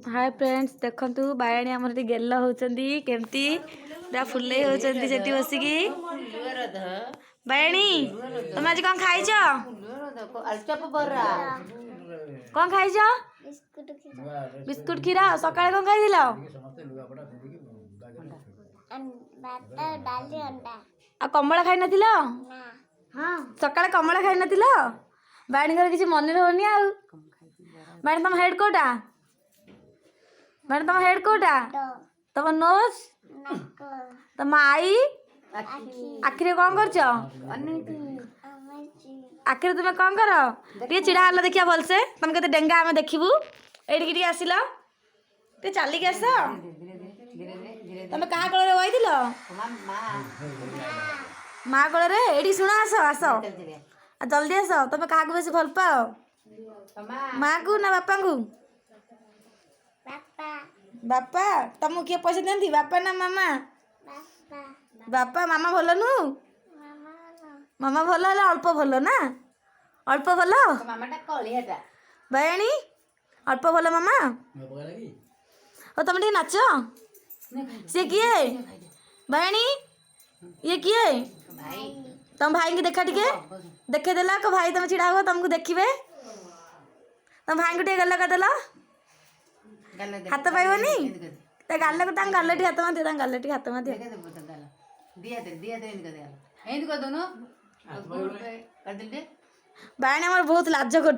hi friends देखंतु बायणी हमर T गेल्ला होचंदी केमती दा फुल्ले होचंदी सेठी बसिकी बायणी तुम आज कोन खाइछो कोन खाइछो बिस्कुट खीरा सकाळे कोन खाइदिलो आ कमला खाइ नथिलो हां सकाळे कमला खाइ नथिलो बायणी घर किछि मन रहउनी आ बायणी तुम हेड कोटा मैडम तुम हेड कोटा तुम नोज तुम आई आखिरे कौन करछ आखिरे तुम कौन कर टे चिड़ा हल्ला देखिया भलसे तुम केते डेंगा आमे देखिबू एडी की आसिलो ते चाली के आस तुम कहा कोल रे होइदिलो मां कोल रे एडी सुना आस आस आ जल्दी आस तुम कहा को बेसी भल पाओ मां को ना बापा को बापा तुमको किए पैसा दिखती बापा ना मामा बापा मामा भल नु मामा भल है अल्प भल ना अल्प भल बायणी अल्प भल मामा ओ तुम टे नाच सी किए बायणी ये किए तुम भाई की देखा टिके देखे देला को भाई तुम छिड़ा हुआ तुमको देखिए तुम भाई को टे गल्ला कर देला हाथ पाइबनी गाल को गाल हाथ मार गाल हाथ मार बायणी बहुत लाज कर